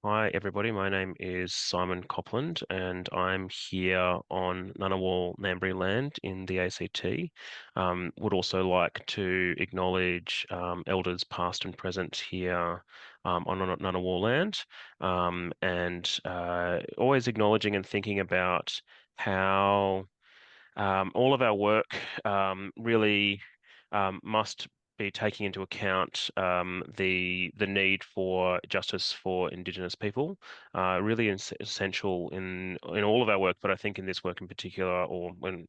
Hi, everybody. My name is Simon Copland, and I'm here on Ngunnawal Ngambri land in the ACT. Would also like to acknowledge elders past and present here on Ngunnawal land, and always acknowledging and thinking about how all of our work really must be taking into account the need for justice for Indigenous people. Really essential in all of our work, but I think in this work in particular, or when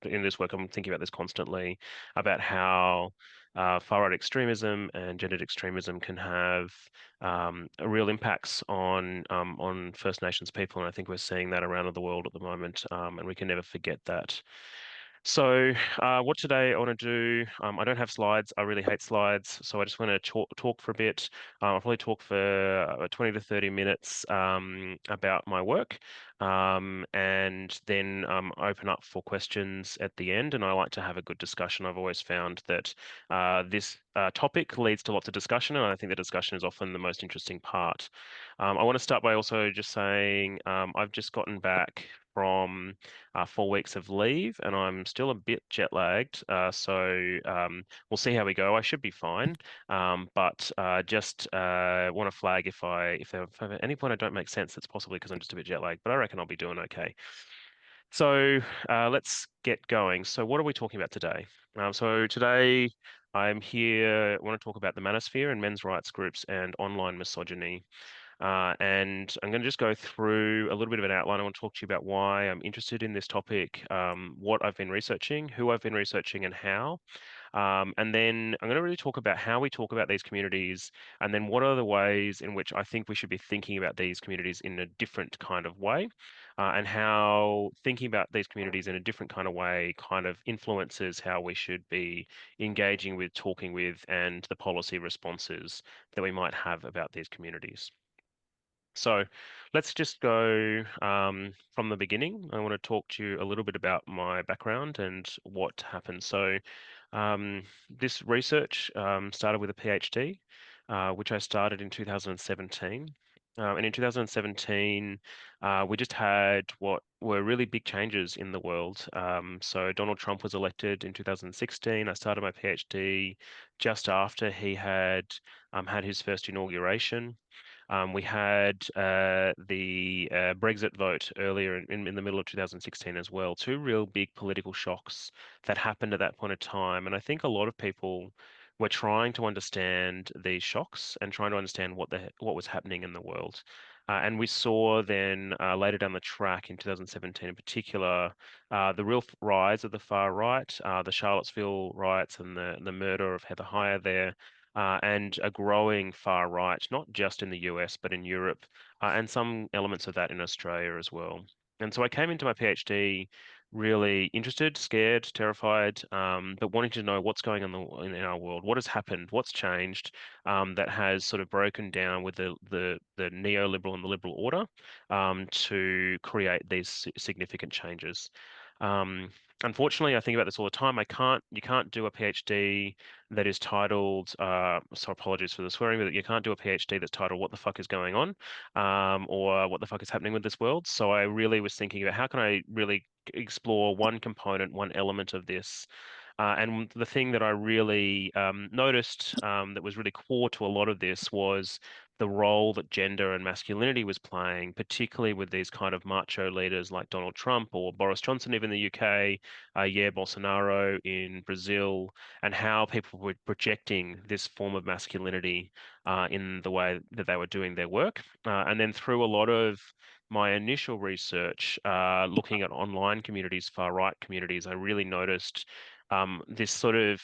in this work, I'm thinking about this constantly about how far-right extremism and gendered extremism can have real impacts on First Nations people, and I think we're seeing that around the world at the moment, and we can never forget that. So, what today I want to do, I don't have slides. I really hate slides. So I just want to talk for a bit. I'll probably talk for 20 to 30 minutes about my work, and then open up for questions at the end. And I like to have a good discussion. I've always found that this topic leads to lots of discussion, and I think the discussion is often the most interesting part. I want to start by also just saying I've just gotten back from 4 weeks of leave, and I'm still a bit jet lagged. So we'll see how we go. I should be fine, but just want to flag if at any point I don't make sense, it's possibly because I'm just a bit jet lagged. But I reckon I'll be doing okay. So let's get going. So what are we talking about today? So today I'm here. I want to talk about the Manosphere and men's rights groups and online misogyny. And I'm going to just go through a little bit of an outline. I want to talk to you about why I'm interested in this topic, what I've been researching, who I've been researching, and how. And then I'm going to really talk about how we talk about these communities, and then what are the ways in which I think we should be thinking about these communities in a different kind of way, and how thinking about these communities in a different kind of way kind of influences how we should be engaging with, talking with, and the policy responses that we might have about these communities. So let's just go from the beginning. I want to talk to you a little bit about my background and what happened. So this research started with a PhD, which I started in 2017. And in 2017, we just had what were really big changes in the world. So Donald Trump was elected in 2016. I started my PhD just after he had his first inauguration. We had the Brexit vote earlier in the middle of 2016 as well. Two real big political shocks that happened at that point of time. And I think a lot of people were trying to understand these shocks and trying to understand what was happening in the world. And we saw then later down the track in 2017 in particular, the real rise of the far right, the Charlottesville riots and the murder of Heather Heyer there, and a growing far right, not just in the US, but in Europe, and some elements of that in Australia as well. And so I came into my PhD really interested, scared, terrified, but wanting to know what's going on in our world, what has happened, what's changed, that has sort of broken down with the neoliberal and the liberal order, to create these significant changes. Um, Unfortunately, I think about this all the time. You can't do a PhD that is titled, so apologies for the swearing, but you can't do a PhD that's titled "What the fuck is going on," or "What the fuck is happening with this world." So I really was thinking about how can I really explore one component, one element of this. And the thing that I really noticed that was really core to a lot of this was the role that gender and masculinity was playing, particularly with these kind of macho leaders like Donald Trump or Boris Johnson, even in the UK, Jair Bolsonaro in Brazil, and how people were projecting this form of masculinity in the way that they were doing their work. And then through a lot of my initial research, looking at online communities, far right communities, I really noticed this sort of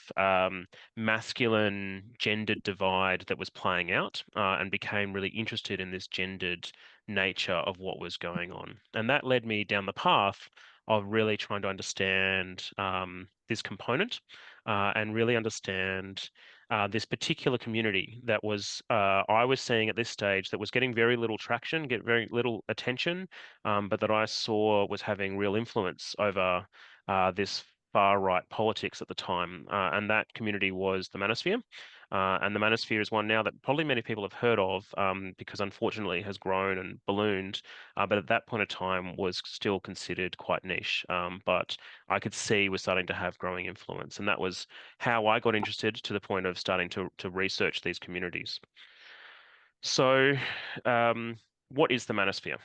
masculine gendered divide that was playing out, and became really interested in this gendered nature of what was going on. And that led me down the path of really trying to understand this component, and really understand this particular community that I was seeing at this stage that was getting very little traction, get very little attention, but that I saw was having real influence over this far right politics at the time. And that community was the Manosphere. And the Manosphere is one now that probably many people have heard of because unfortunately it has grown and ballooned, but at that point of time was still considered quite niche. But I could see was starting to have growing influence, and that was how I got interested to the point of starting to research these communities. So, um, what is the Manosphere?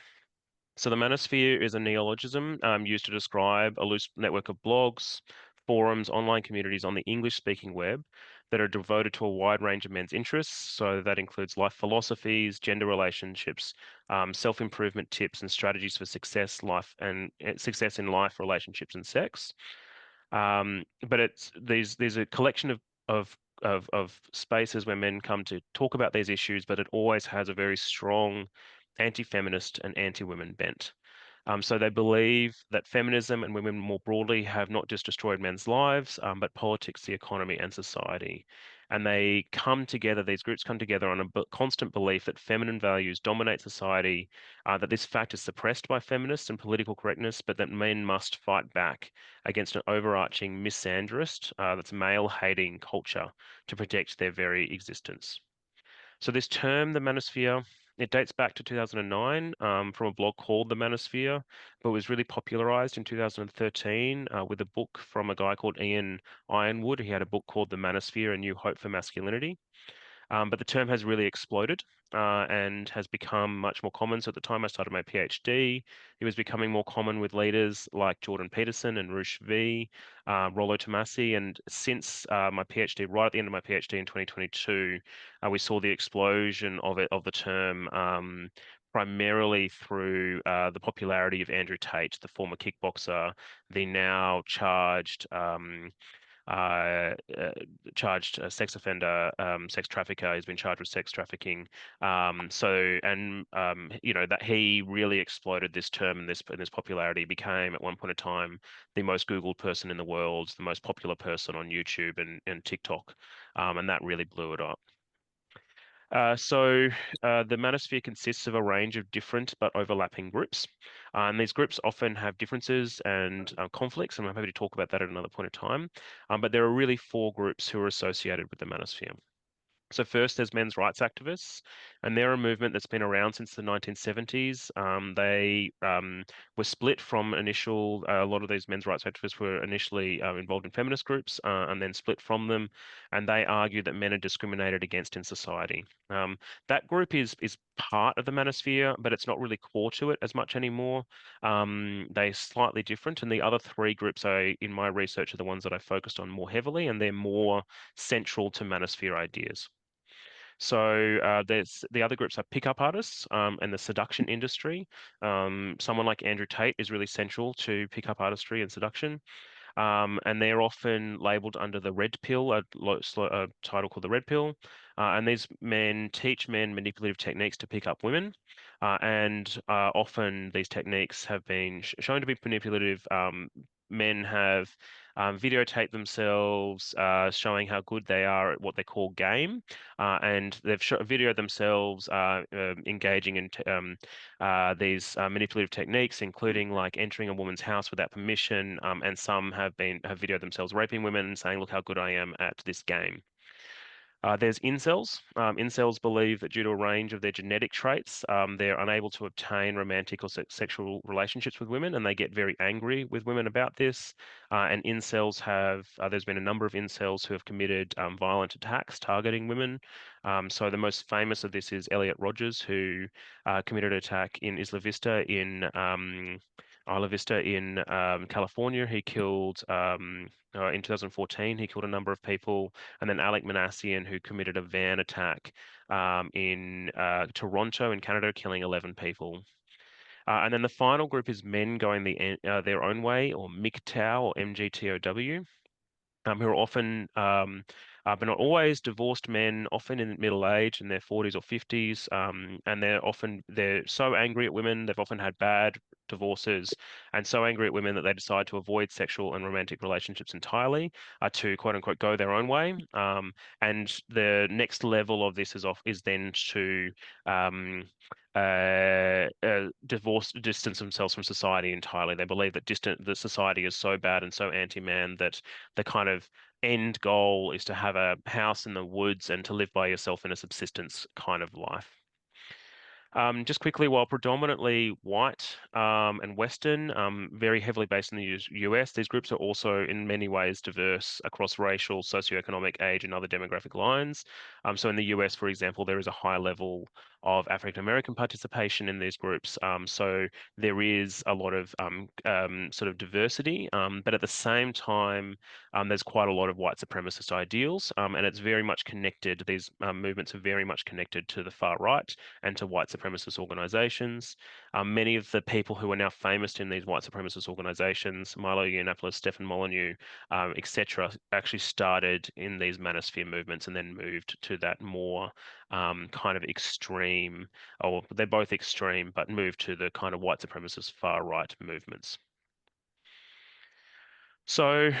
So the manosphere is a neologism used to describe a loose network of blogs, forums, online communities on the English-speaking web that are devoted to a wide range of men's interests. So that includes life philosophies, gender relationships, self-improvement tips, and strategies for success in life, relationships, and sex. But it's there's a collection of spaces where men come to talk about these issues, but it always has a very strong anti-feminist and anti-women bent. So they believe that feminism and women more broadly have not just destroyed men's lives, but politics, the economy, and society. And they come together, these groups come together on a constant belief that feminine values dominate society, that this fact is suppressed by feminists and political correctness, but that men must fight back against an overarching misandrist, that's male-hating culture to protect their very existence. So this term, the manosphere, it dates back to 2009 from a blog called The Manosphere, but was really popularized in 2013 with a book from a guy called Ian Ironwood. He had a book called The Manosphere, A New Hope for Masculinity. But the term has really exploded and has become much more common. So at the time I started my PhD, it was becoming more common with leaders like Jordan Peterson and Rush V, Rollo Tomassi. And since my PhD, right at the end of my PhD in 2022, we saw the explosion of the term. Primarily through the popularity of Andrew Tate, the former kickboxer, the now uh, uh, charged sex offender, sex trafficker. He's been charged with sex trafficking. That he really exploded this term and this popularity. Became at one point in time the most Googled person in the world, the most popular person on YouTube and TikTok, and that really blew it up. The Manosphere consists of a range of different but overlapping groups. And these groups often have differences and conflicts, and I'm happy to talk about that at another point in time. But there are really four groups who are associated with the Manosphere. So first, there's men's rights activists, and they're a movement that's been around since the 1970s. They were split from initial. A lot of these men's rights activists were initially involved in feminist groups, and then split from them. And they argue that men are discriminated against in society. That group is part of the manosphere, but it's not really core to it as much anymore. They're slightly different, and the other three groups in my research are the ones that I focused on more heavily, and they're more central to manosphere ideas. So there's the other groups are pickup artists and the seduction industry. Someone like Andrew Tate is really central to pickup artistry and seduction. And they're often labeled under the red pill, a title called the red pill. And these men teach men manipulative techniques to pick up women. And often these techniques have been shown to be manipulative. Men have videotaped themselves showing how good they are at what they call game. And they've videoed themselves engaging in these manipulative techniques, including like entering a woman's house without permission, and some have videoed themselves raping women, saying, "Look how good I am at this game." There's incels. Incels believe that due to a range of their genetic traits, they're unable to obtain romantic or sexual relationships with women, and they get very angry with women about this. And there's been a number of incels who have committed violent attacks targeting women. So the most famous of this is Elliot Rogers, who committed an attack in Isla Vista in California. He killed in 2014. He killed a number of people, and then Alec Manassian, who committed a van attack in Toronto in Canada, killing 11 people. And then the final group is men going their own way, or MGTOW or MGTOW, who are often, but not always, divorced men, often in middle age, in their 40s or 50s, and they're so angry at women. They've often had bad divorces, and so angry at women that they decide to avoid sexual and romantic relationships entirely, to quote unquote go their own way. And the next level of this is then to distance themselves from society entirely. They believe that the society is so bad and so anti-man that the kind of end goal is to have a house in the woods and to live by yourself in a subsistence kind of life. Just quickly, while predominantly white and Western, very heavily based in the US, these groups are also in many ways diverse across racial, socioeconomic, age, and other demographic lines. So in the US, for example, there is a high level of African American participation in these groups. So there is a lot of sort of diversity, but at the same time, there's quite a lot of white supremacist ideals, and it's very much connected. These movements are very much connected to the far right and to white supremacist organizations. Many of the people who are now famous in these white supremacist organizations, Milo Yiannopoulos, Stefan Molyneux, etc., actually started in these Manosphere movements and then moved to that more kind of extreme, or they're both extreme, but moved to the kind of white supremacist far right movements. So,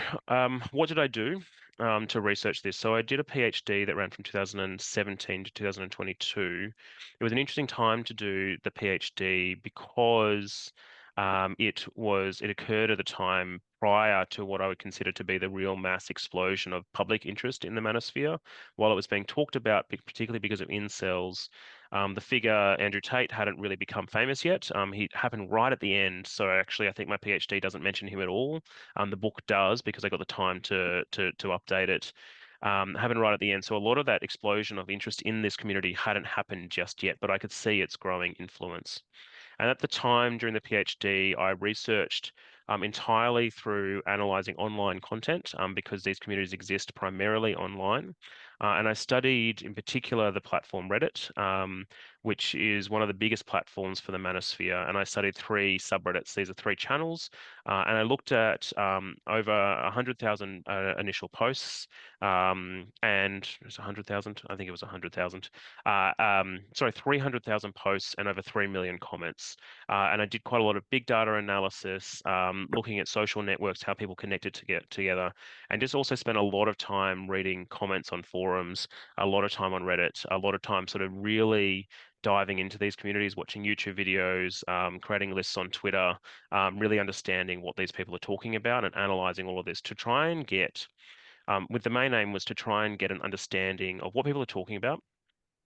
what did I do to research this? So, I did a PhD that ran from 2017 to 2022. It was an interesting time to do the PhD because it occurred at a time prior to what I would consider to be the real mass explosion of public interest in the manosphere. While it was being talked about, particularly because of incels, the figure Andrew Tate hadn't really become famous yet. He happened right at the end, so actually I think my PhD doesn't mention him at all. The book does because I got the time to update it. Happened right at the end. So a lot of that explosion of interest in this community hadn't happened just yet, but I could see its growing influence. And at the time during the PhD, I researched entirely through analyzing online content because these communities exist primarily online. And I studied in particular the platform Reddit, which is one of the biggest platforms for the manosphere. And I studied three subreddits. These are three channels. And I looked at over 100,000 initial posts. And it was 100,000? I think it was 100,000. Sorry, 300,000 posts and over 3 million comments. And I did quite a lot of big data analysis, looking at social networks, how people connected to get together, and just also spent a lot of time reading comments on forums, a lot of time on Reddit, a lot of time sort of really diving into these communities, watching YouTube videos, creating lists on Twitter, really understanding what these people are talking about and analyzing all of this to try and get, with the main aim was to try and get an understanding of what people are talking about,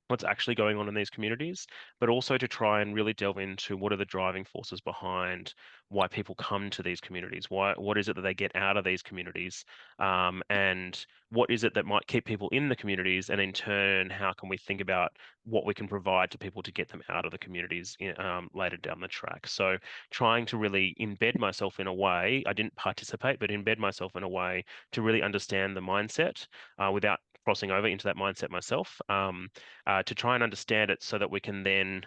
what's actually going on in these communities, but also to try and really delve into what are the driving forces behind why people come to these communities, what is it that they get out of these communities, and what is it that might keep people in the communities, and in turn, how can we think about what we can provide to people to get them out of the communities later down the track. So trying to really embed myself in a way, I didn't participate, but embed myself in a way to really understand the mindset without crossing over into that mindset myself. To try and understand it so that we can then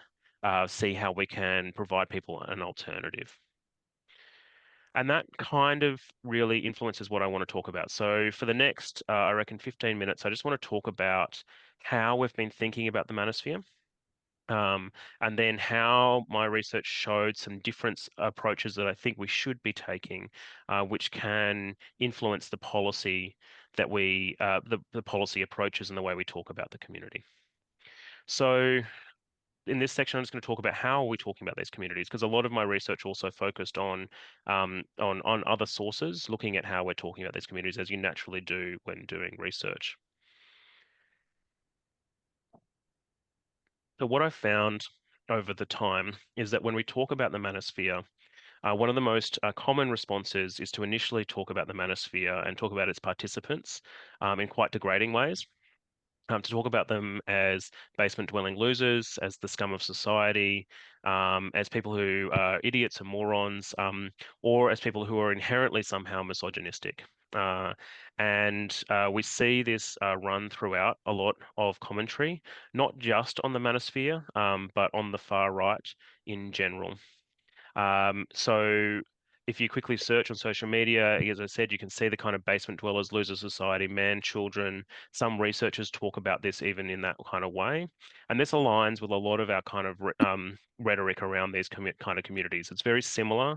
see how we can provide people an alternative. And that kind of really influences what I want to talk about. So for the next, I reckon 15 minutes, I just want to talk about how we've been thinking about the manosphere. And then how my research showed some different approaches that I think we should be taking, which can influence the policy that the policy approaches and the way we talk about the community. So in this section, I'm just going to talk about how are we talking about these communities, because a lot of my research also focused on other sources, looking at how we're talking about these communities, as you naturally do when doing research. So what I found over the time is that when we talk about the manosphere, one of the most common responses is to initially talk about the manosphere and talk about its participants in quite degrading ways. To talk about them as basement dwelling losers, as the scum of society, as people who are idiots and morons, or as people who are inherently somehow misogynistic. Uh, and we see this run throughout a lot of commentary, not just on the manosphere, but on the far right in general. So if you quickly search on social media, as I said, you can see the kind of basement dwellers, loser society, man, children. Some researchers talk about this even in that kind of way. And this aligns with a lot of our kind of rhetoric around these kind of communities. It's very similar,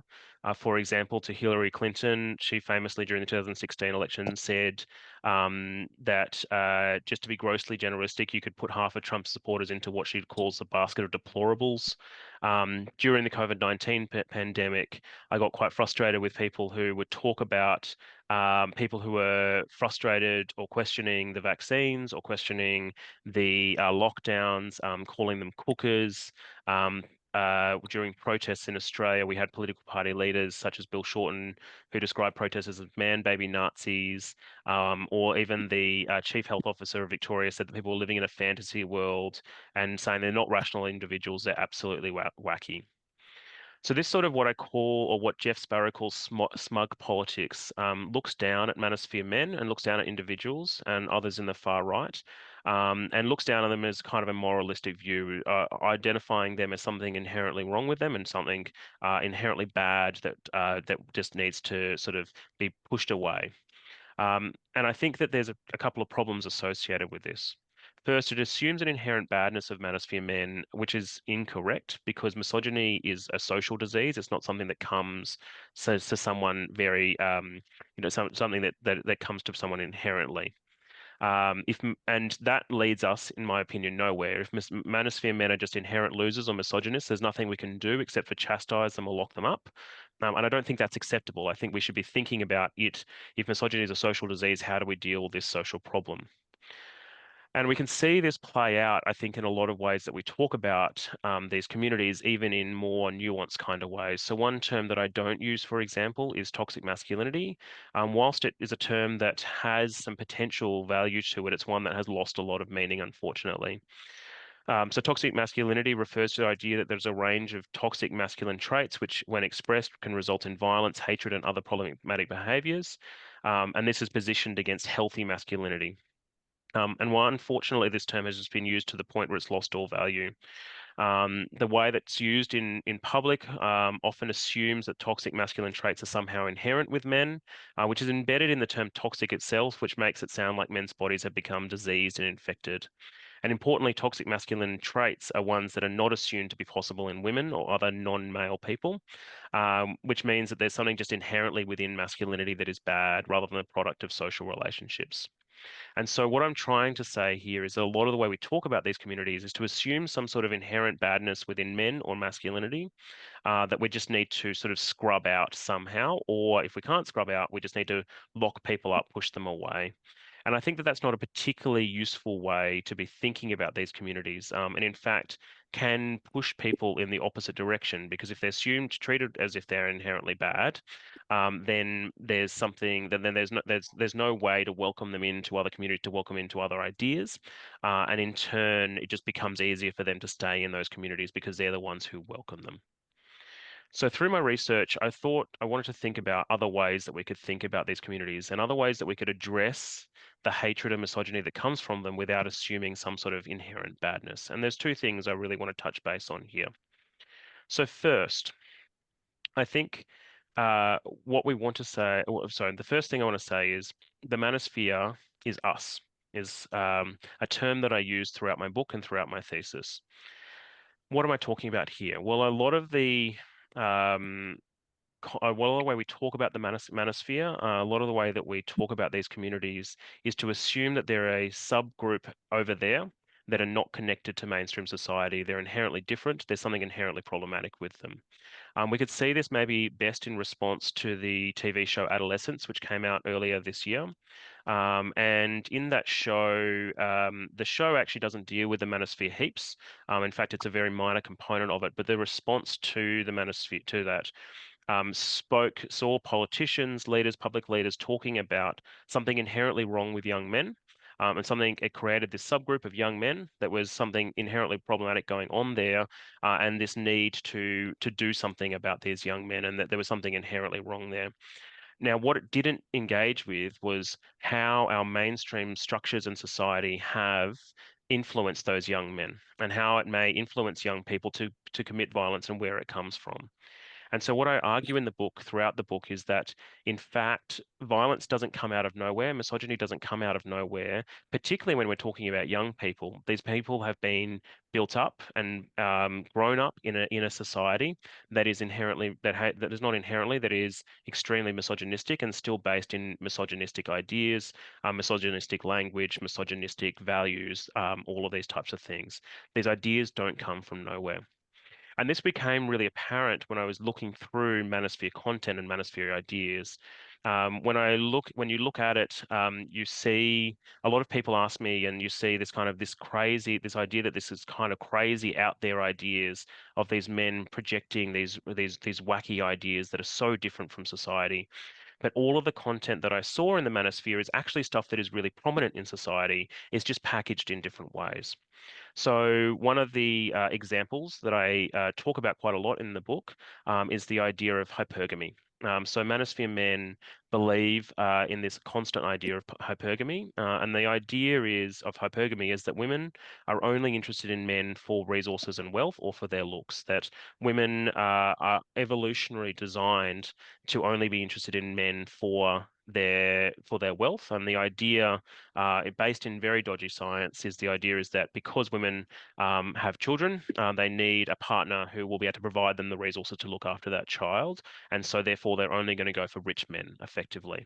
for example, to Hillary Clinton. She famously, during the 2016 election, said that just to be grossly generalistic, you could put half of Trump's supporters into what she calls the basket of deplorables. During the COVID-19 pandemic, I got quite frustrated with people who would talk about people who were frustrated or questioning the vaccines or questioning the lockdowns, calling them cookers. During protests in Australia, we had political party leaders such as Bill Shorten, who described protesters as man baby Nazis, or even the chief health officer of Victoria said that people were living in a fantasy world and saying they're not rational individuals, they're absolutely wacky. So this sort of what I call, or what Jeff Sparrow calls smug politics, looks down at manosphere men and looks down at individuals and others in the far right, and looks down on them as kind of a moralistic view, identifying them as something inherently wrong with them and something inherently bad that just needs to sort of be pushed away. And I think that there's a couple of problems associated with this. First, it assumes an inherent badness of manosphere men, which is incorrect because misogyny is a social disease. It's not something that comes to someone very, something that comes to someone inherently. And that leads us, in my opinion, nowhere. If manosphere men are just inherent losers or misogynists, there's nothing we can do except for chastise them or lock them up. And I don't think that's acceptable. I think we should be thinking about it. If misogyny is a social disease, how do we deal with this social problem? And we can see this play out, I think, in a lot of ways that we talk about these communities, even in more nuanced kind of ways. So one term that I don't use, for example, is toxic masculinity. Whilst it is a term that has some potential value to it, it's one that has lost a lot of meaning, unfortunately. So toxic masculinity refers to the idea that there's a range of toxic masculine traits, which, when expressed, can result in violence, hatred, and other problematic behaviors. And this is positioned against healthy masculinity. And why, unfortunately, this term has just been used to the point where it's lost all value. The way that's used in public often assumes that toxic masculine traits are somehow inherent with men, which is embedded in the term toxic itself, which makes it sound like men's bodies have become diseased and infected. And importantly, toxic masculine traits are ones that are not assumed to be possible in women or other non-male people, which means that there's something just inherently within masculinity that is bad rather than a product of social relationships. And so, what I'm trying to say here is that a lot of the way we talk about these communities is to assume some sort of inherent badness within men or masculinity that we just need to sort of scrub out somehow. Or if we can't scrub out, we just need to lock people up, push them away. And I think that that's not a particularly useful way to be thinking about these communities. And in fact, can push people in the opposite direction because if they're assumed treated as if they're inherently bad, then there's something. Then there's no way to welcome them into other communities, to welcome into other ideas, and in turn, it just becomes easier for them to stay in those communities because they're the ones who welcome them. So through my research, I thought I wanted to think about other ways that we could think about these communities and other ways that we could address the hatred and misogyny that comes from them without assuming some sort of inherent badness. And there's two things I really want to touch base on here. So first, I think what we want to say, sorry, the first thing I want to say is the manosphere is us, is a term that I use throughout my book and throughout my thesis. What am I talking about here? Well, a lot of the well, the way we talk about the manosphere, a lot of the way that we talk about these communities is to assume that they're a subgroup over there that are not connected to mainstream society. They're inherently different. There's something inherently problematic with them. We could see this maybe best in response to the TV show Adolescence, which came out earlier this year. And in that show, the show actually doesn't deal with the manosphere heaps. In fact, it's a very minor component of it. But the response to the manosphere, to that, saw politicians, leaders, public leaders talking about something inherently wrong with young men. And something, it created this subgroup of young men that was something inherently problematic going on there, and this need to do something about these young men, and that there was something inherently wrong there. Now, what it didn't engage with was how our mainstream structures and society have influenced those young men, and how it may influence young people to commit violence and where it comes from. And so what I argue in the book, throughout the book, is that in fact, violence doesn't come out of nowhere, misogyny doesn't come out of nowhere, particularly when we're talking about young people. These people have been built up and grown up in a society that is inherently that is not inherently that is extremely misogynistic and still based in misogynistic ideas, misogynistic language, misogynistic values, all of these types of things. These ideas don't come from nowhere. And this became really apparent when I was looking through Manosphere content and Manosphere ideas. When you look at it, you see a lot of people ask me, and you see this kind of this idea that this is kind of crazy out there ideas of these men projecting these wacky ideas that are so different from society. But all of the content that I saw in the Manosphere is actually stuff that is really prominent in society, is just packaged in different ways. So one of the examples that I talk about quite a lot in the book is the idea of hypergamy. So Manosphere men believe in this constant idea of hypergamy, and the idea is of hypergamy is that women are only interested in men for resources and wealth or for their looks. That women are evolutionary designed to only be interested in men for their wealth, and the idea based in very dodgy science is the idea is that because women have children, they need a partner who will be able to provide them the resources to look after that child. And so therefore they're only going to go for rich men effectively.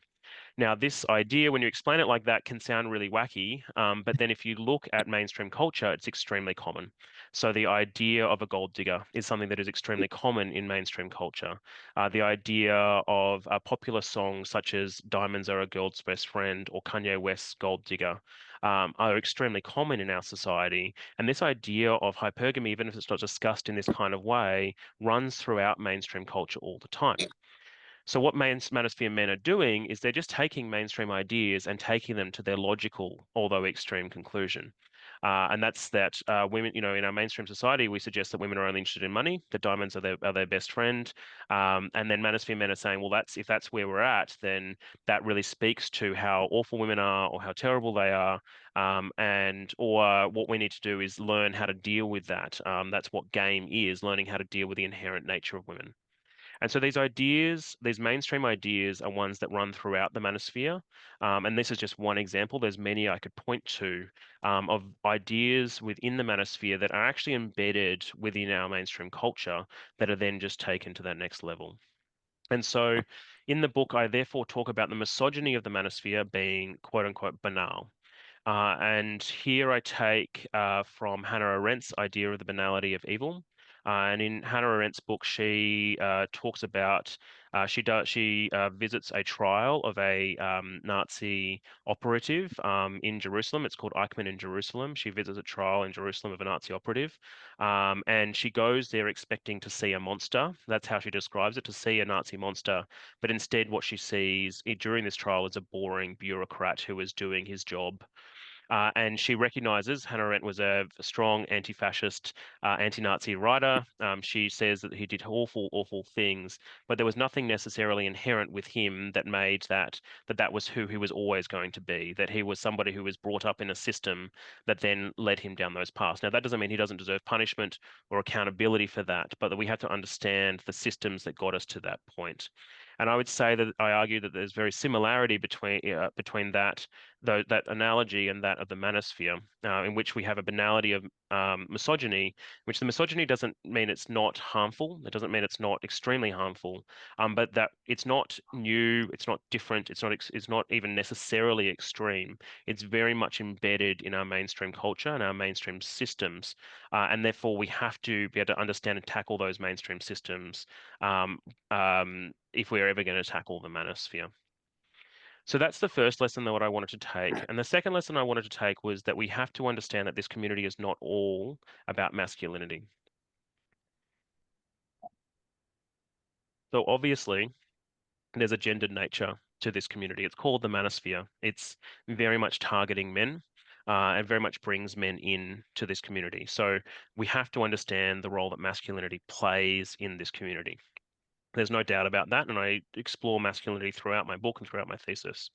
Now, this idea, when you explain it like that, can sound really wacky, but then if you look at mainstream culture, it's extremely common. So the idea of a gold digger is something that is extremely common in mainstream culture. The idea of popular songs such as Diamonds Are a Girl's Best Friend or Kanye West's Gold Digger are extremely common in our society. And this idea of hypergamy, even if it's not discussed in this kind of way, runs throughout mainstream culture all the time. So what Manosphere men are doing is they're just taking mainstream ideas and taking them to their logical, although extreme conclusion. And that's that women, in our mainstream society, we suggest that women are only interested in money, that diamonds are their best friend. And then Manosphere men are saying, well, if that's where we're at, then that really speaks to how awful women are or how terrible they are. Or what we need to do is learn how to deal with that. That's what game is, learning how to deal with the inherent nature of women. And so these ideas, these mainstream ideas, are ones that run throughout the manosphere. And this is just one example. There's many I could point to of ideas within the manosphere that are actually embedded within our mainstream culture that are then just taken to that next level. And so in the book, I therefore talk about the misogyny of the manosphere being quote unquote banal. And here I take from Hannah Arendt's idea of the banality of evil. And in Hannah Arendt's book, she talks about she visits a trial of a Nazi operative in Jerusalem. It's called Eichmann in Jerusalem. She visits a trial in Jerusalem of a Nazi operative, and she goes there expecting to see a monster. That's how she describes it, to see a Nazi monster. But instead, what she sees during this trial is a boring bureaucrat who is doing his job. And she recognizes Hannah Arendt was a strong anti-fascist, anti-Nazi writer. She says that he did awful, awful things, but there was nothing necessarily inherent with him that made that was who he was always going to be, that he was somebody who was brought up in a system that then led him down those paths. Now, that doesn't mean he doesn't deserve punishment or accountability for that, but that we have to understand the systems that got us to that point. And I would say that I argue that there's very similarity between that analogy and that of the manosphere, in which we have a banality of misogyny, which the misogyny doesn't mean it's not harmful. It doesn't mean it's not extremely harmful, but that it's not new, it's not different, it's not even necessarily extreme. It's very much embedded in our mainstream culture and our mainstream systems, and therefore we have to be able to understand and tackle those mainstream systems um, if we're ever going to tackle the manosphere. So that's the first lesson that what I wanted to take. And the second lesson I wanted to take was that we have to understand that this community is not all about masculinity. So obviously, there's a gendered nature to this community. It's called the manosphere. It's very much targeting men. And very much brings men in to this community. So we have to understand the role that masculinity plays in this community. There's no doubt about that, and I explore masculinity throughout my book and throughout my thesis.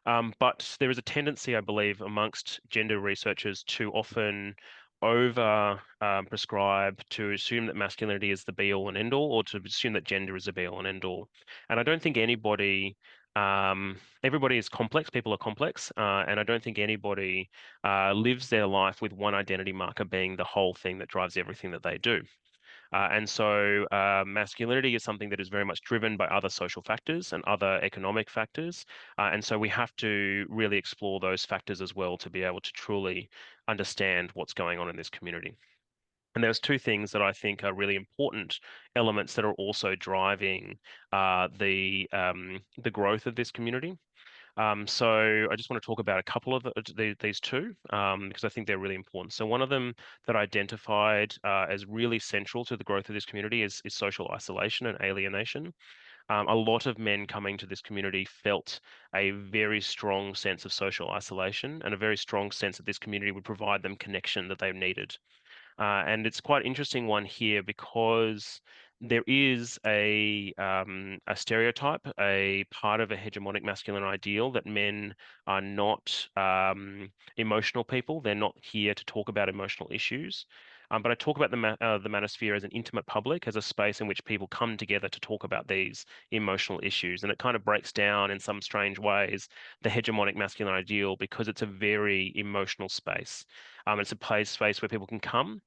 But there is a tendency, I believe, amongst gender researchers to often over prescribe to assume that masculinity is the be all and end all, or to assume that gender is the be all and end all. And I don't think everybody is complex. People are complex, and I don't think anybody lives their life with one identity marker being the whole thing that drives everything that they do. And so masculinity is something that is very much driven by other social factors and other economic factors. And so we have to really explore those factors as well to be able to truly understand what's going on in this community. And there's two things that I think are really important elements that are also driving the growth of this community. So I just want to talk about a couple of these two because I think they're really important. So one of them that I identified as really central to the growth of this community is social isolation and alienation. A lot of men coming to this community felt a very strong sense of social isolation and a very strong sense that this community would provide them connection that they needed. And it's quite interesting one here because there is a stereotype, a part of a hegemonic masculine ideal that men are not emotional people. They're not here to talk about emotional issues. But I talk about the manosphere as an intimate public, as a space in which people come together to talk about these emotional issues. And it kind of breaks down in some strange ways the hegemonic masculine ideal because it's a very emotional space. It's a space where people can come.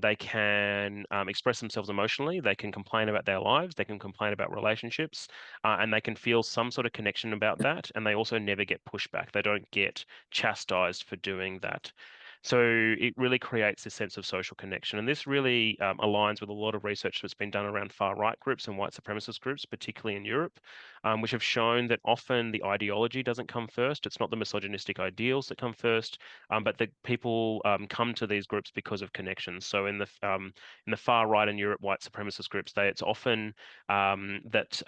They can express themselves emotionally. They can complain about their lives. They can complain about relationships, and they can feel some sort of connection about that. And they also never get pushback. They don't get chastised for doing that. So it really creates this sense of social connection. And this really aligns with a lot of research that's been done around far right groups and white supremacist groups, particularly in Europe, which have shown that often the ideology doesn't come first. It's not the misogynistic ideals that come first, but that people come to these groups because of connections. So in the far right in Europe, white supremacist groups, it's often that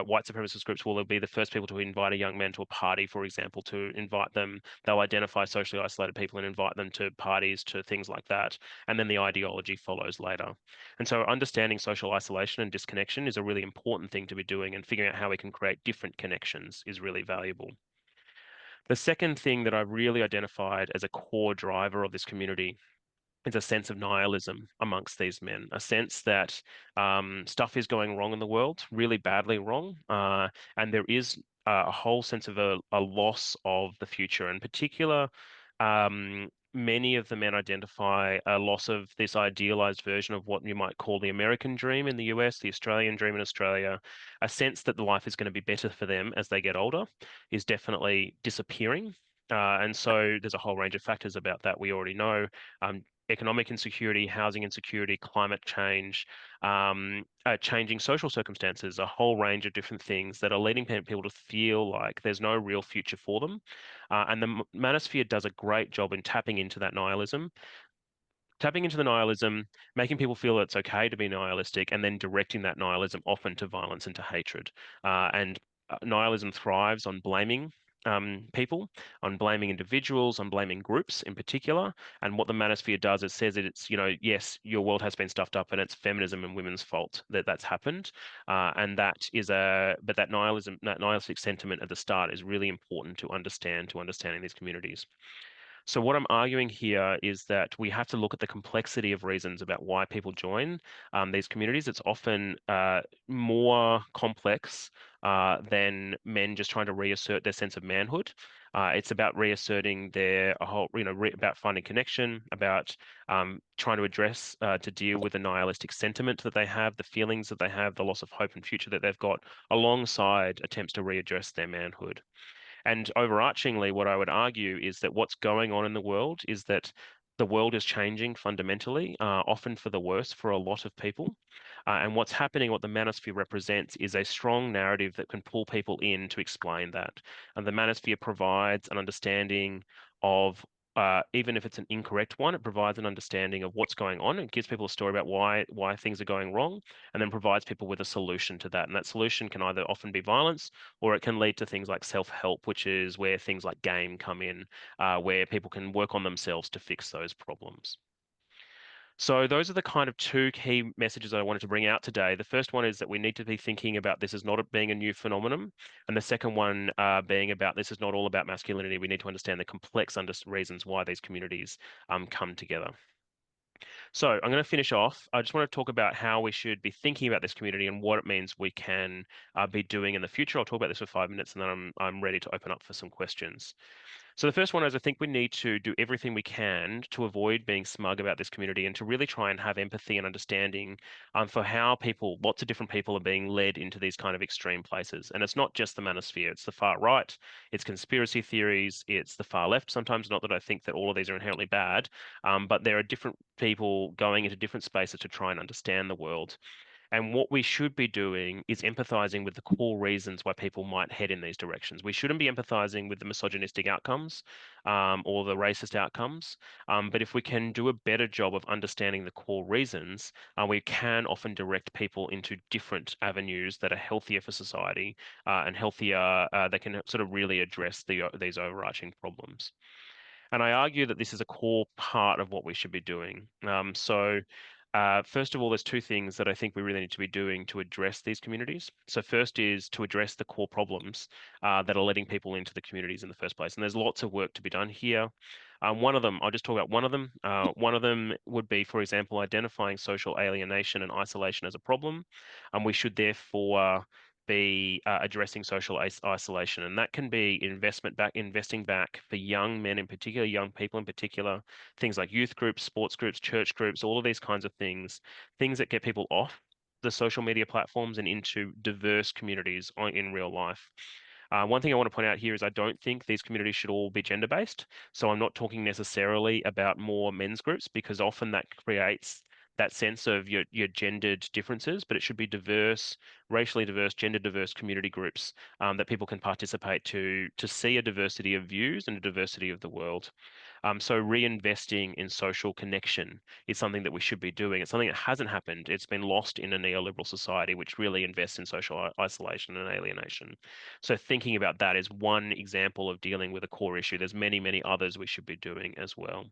white supremacist groups will be the first people to invite a young man to a party, for example, to invite them. They'll identify socially isolated people and invite them to parties, to things like that, and then the ideology follows later. And so understanding social isolation and disconnection is a really important thing to be doing, and figuring out how we can create different connections is really valuable. The second thing that I've really identified as a core driver of this community is a sense of nihilism amongst these men, a sense that stuff is going wrong in the world, really badly wrong, and there is a whole sense of a loss of the future. In particular, many of the men identify a loss of this idealized version of what you might call the American dream in the US, the Australian dream in Australia. A sense that the life is going to be better for them as they get older is definitely disappearing. And so there's a whole range of factors about that we already know. Economic insecurity, housing insecurity, climate change, changing social circumstances, a whole range of different things that are leading people to feel like there's no real future for them. And the Manosphere does a great job in tapping into the nihilism, making people feel it's okay to be nihilistic, and then directing that nihilism often to violence and to hatred. And nihilism thrives on blaming people, on blaming individuals, on blaming groups in particular. And what the Manosphere does is says that it's, yes, your world has been stuffed up and it's feminism and women's fault that that's happened. And but that nihilism, that nihilistic sentiment at the start is really important to understanding these communities. So what I'm arguing here is that we have to look at the complexity of reasons about why people join these communities. It's often more complex than men just trying to reassert their sense of manhood. It's about reasserting their a whole, about finding connection, about trying to address, to deal with the nihilistic sentiment that they have, the feelings that they have, the loss of hope and future that they've got, alongside attempts to readdress their manhood. And overarchingly, what I would argue is that what's going on in the world is that the world is changing fundamentally, often for the worse for a lot of people. And what's happening, what the Manosphere represents, is a strong narrative that can pull people in to explain that. And the Manosphere provides an understanding of, even if it's an incorrect one, it provides an understanding of what's going on. It gives people a story about why things are going wrong, and then provides people with a solution to that. And that solution can either often be violence, or it can lead to things like self-help, which is where things like game come in, where people can work on themselves to fix those problems. So those are the kind of two key messages I wanted to bring out today. The first one is that we need to be thinking about this as not being a new phenomenon, and the second one being about this is not all about masculinity. We need to understand the complex reasons why these communities come together. So I'm going to finish off. I just want to talk about how we should be thinking about this community and what it means we can be doing in the future. I'll talk about this for 5 minutes, and then I'm ready to open up for some questions. So the first one is I think we need to do everything we can to avoid being smug about this community and to really try and have empathy and understanding for how people, lots of different people are being led into these kind of extreme places. And it's not just the manosphere, it's the far right, it's conspiracy theories, it's the far left. Sometimes, not that I think that all of these are inherently bad, but there are different people going into different spaces to try and understand the world. And what we should be doing is empathizing with the core reasons why people might head in these directions. We shouldn't be empathizing with the misogynistic outcomes or the racist outcomes. But if we can do a better job of understanding the core reasons, we can often direct people into different avenues that are healthier for society and healthier, that can sort of really address these overarching problems. And I argue that this is a core part of what we should be doing. First of all, there's two things that I think we really need to be doing to address these communities. So, first is to address the core problems that are letting people into the communities in the first place. And there's lots of work to be done here. One of them, I'll just talk about one of them. One of them would be, for example, identifying social alienation and isolation as a problem. And we should therefore be addressing social isolation, and that can be investing back for young men in particular, young people in particular, things like youth groups, sports groups, church groups, all of these kinds of things that get people off the social media platforms and into diverse communities in real life. One thing I want to point out here is I don't think these communities should all be gender based. So I'm not talking necessarily about more men's groups because often that creates that sense of your gendered differences, but it should be diverse, racially diverse, gender diverse community groups that people can participate to see a diversity of views and a diversity of the world. So reinvesting in social connection is something that we should be doing. It's something that hasn't happened. It's been lost in a neoliberal society, which really invests in social isolation and alienation. So thinking about that is one example of dealing with a core issue. There's many, many others we should be doing as well.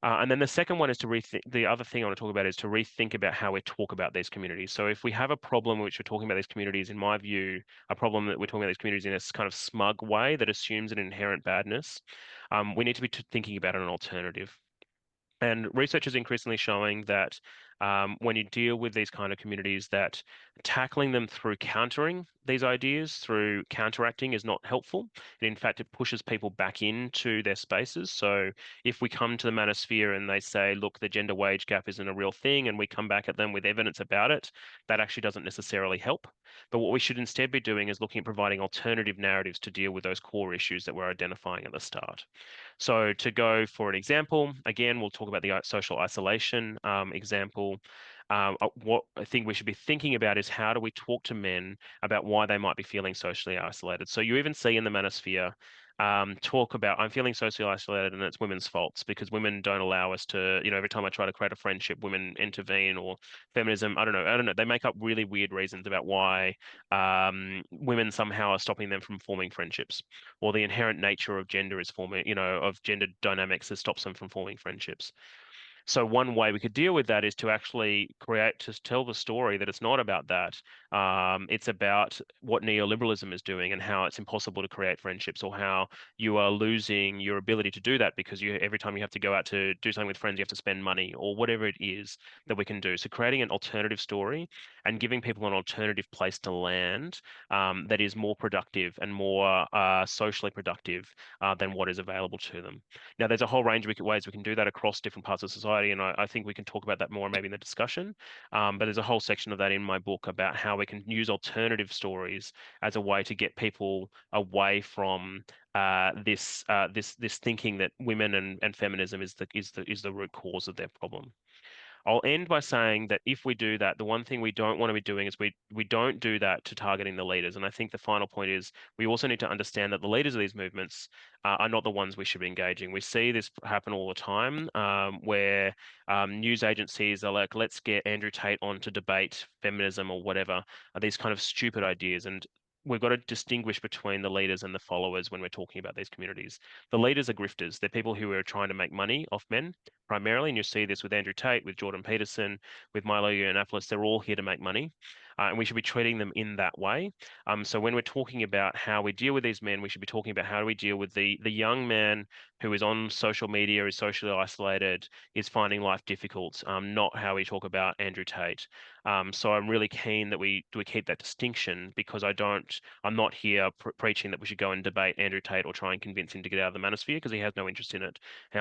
And then the second one is to rethink. The other thing I want to talk about is to rethink about how we talk about these communities. So if we have a problem which we're talking about these communities, in my view, a problem that we're talking about these communities in a kind of smug way that assumes an inherent badness, we need to be thinking about an alternative. And research is increasingly showing that when you deal with these kind of communities, that tackling them through countering these ideas, through counteracting, is not helpful. And in fact, it pushes people back into their spaces. So if we come to the manosphere and they say, look, the gender wage gap isn't a real thing, and we come back at them with evidence about it, that actually doesn't necessarily help. But what we should instead be doing is looking at providing alternative narratives to deal with those core issues that we're identifying at the start. So to go for an example, again, we'll talk about the social isolation example. What I think we should be thinking about is how do we talk to men about why they might be feeling socially isolated. So you even see in the manosphere talk about I'm feeling socially isolated and it's women's faults because women don't allow us to, every time I try to create a friendship, women intervene or feminism. I don't know. They make up really weird reasons about why women somehow are stopping them from forming friendships, or the inherent nature of gender is forming, of gender dynamics that stops them from forming friendships. So one way we could deal with that is to actually to tell the story that it's not about that. It's about what neoliberalism is doing and how it's impossible to create friendships, or how you are losing your ability to do that because every time you have to go out to do something with friends, you have to spend money, or whatever it is that we can do. So creating an alternative story and giving people an alternative place to land that is more productive and more socially productive than what is available to them. Now, there's a whole range of ways we can do that across different parts of society, and I think we can talk about that more maybe in the discussion. But there's a whole section of that in my book about how we can use alternative stories as a way to get people away from this thinking that women and feminism is the root cause of their problem. I'll end by saying that if we do that, the one thing we don't want to be doing is we don't do that to targeting the leaders. And I think the final point is we also need to understand that the leaders of these movements are not the ones we should be engaging. We see this happen all the time, where news agencies are like, let's get Andrew Tate on to debate feminism or whatever, these kind of stupid ideas. And we've got to distinguish between the leaders and the followers when we're talking about these communities. The leaders are grifters. They're people who are trying to make money off men primarily, and you see this with Andrew Tate, with Jordan Peterson, with Milo Yiannopoulos. They're all here to make money. and we should be treating them in that way. So when we're talking about how we deal with these men, we should be talking about how do we deal with the young man who is on social media, is socially isolated, is finding life difficult, not how we talk about Andrew Tate. So I'm really keen that we keep that distinction, because I'm not here preaching that we should go and debate Andrew Tate or try and convince him to get out of the manosphere, because he has no interest in it.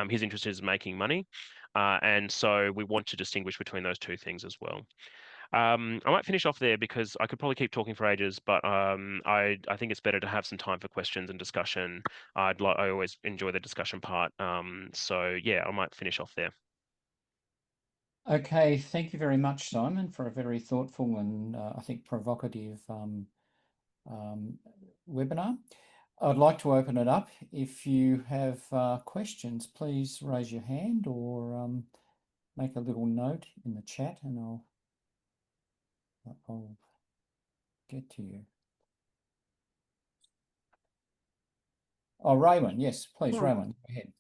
His interest is making money. And so we want to distinguish between those two things as well. I might finish off there because I could probably keep talking for ages, but I think it's better to have some time for questions and discussion. I always enjoy the discussion part. So yeah, I might finish off there. Okay, thank you very much, Simon, for a very thoughtful and I think provocative um, webinar. I'd like to open it up. If you have questions, please raise your hand or make a little note in the chat, and I'll get to you. Oh, Raymond, yes, please, Hmm. Raymond, go ahead.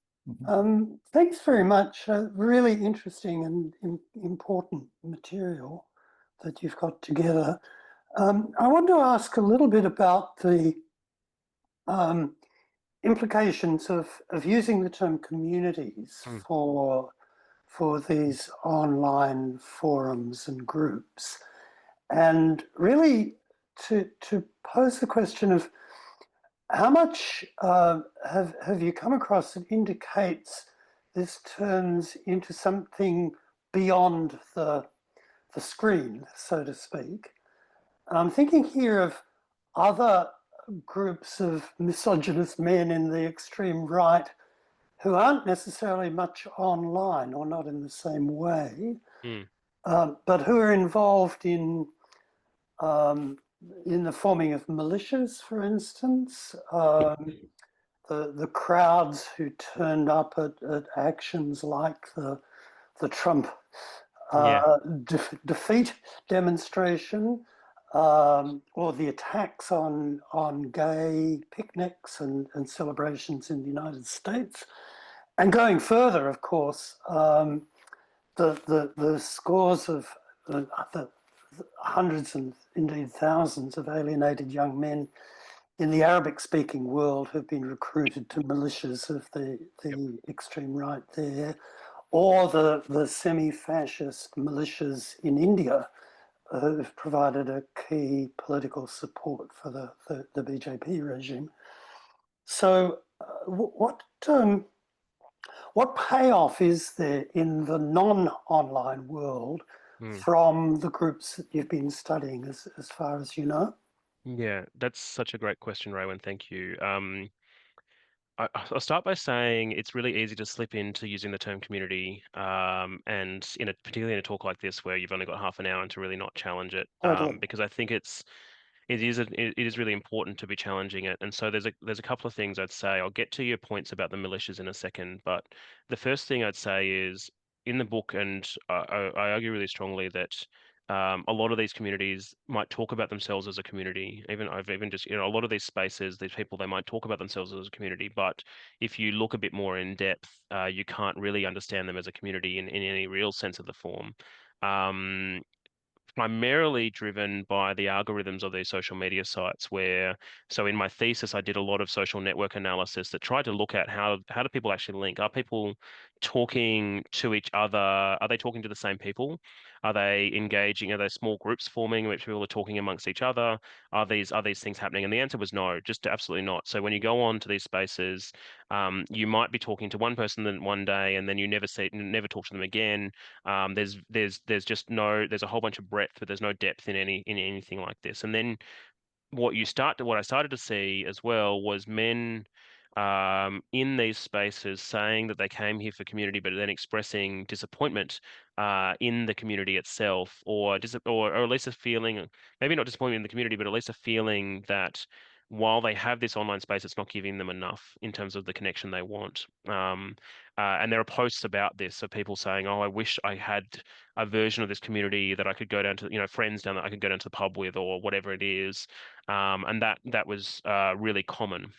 Thanks very much. Really interesting and important material that you've got together. I want to ask a little bit about the um, implications of using the term communities Mm, for these online forums and groups, and really to pose the question of how much have you come across that indicates this turns into something beyond the screen, so to speak? And I'm thinking here of other groups of misogynist men in the extreme right who aren't necessarily much online or not in the same way, mm, but who are involved in the forming of militias, for instance. The crowds who turned up at actions like the Trump yeah, defeat demonstration, or the attacks on gay picnics and celebrations in the United States. And going further, of course, the scores of the hundreds and indeed thousands of alienated young men in the Arabic-speaking world have been recruited to militias of yep, the extreme right there, or the semi-fascist militias in India who've provided a key political support for the BJP regime. So, what payoff is there in the non-online world mm. from the groups that you've been studying, as far as you know? Yeah, that's such a great question, Raywin. Thank you. I'll start by saying it's really easy to slip into using the term community, and particularly in a talk like this where you've only got half an hour, and to really not challenge it, Totally. because I think it is really important to be challenging it. And so there's a couple of things I'd say. I'll get to your points about the militias in a second, but the first thing I'd say is in the book, and I argue really strongly that a lot of these communities might talk about themselves as a community. I've even just, a lot of these spaces, these people, they might talk about themselves as a community, but if you look a bit more in depth, you can't really understand them as a community in any real sense of the form. Um, Primarily driven by the algorithms of these social media sites so in my thesis I did a lot of social network analysis that tried to look at how do people actually link. Are people talking to each other? Are they talking to the same people? Are they engaging? Are there small groups forming in which people are talking amongst each other? Are these things happening? And the answer was no, just absolutely not. So when you go on to these spaces, you might be talking to one person then one day, and then you never talk to them again. There's just no there's a whole bunch of breadth, but there's no depth in anything like this. And then what I started to see as well was men in these spaces saying that they came here for community, but then expressing disappointment in the community itself, or at least a feeling, maybe not disappointment in the community, but at least a feeling that while they have this online space, it's not giving them enough in terms of the connection they want. And there are posts about this, so people saying, "Oh, I wish I had a version of this community that I could go down to, friends down that I could go down to the pub with, or whatever it is." And that was really common.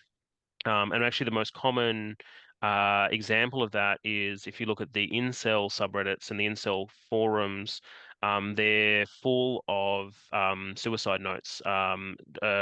And actually, the most common example of that is if you look at the incel subreddits and the incel forums. they're full of suicide notes,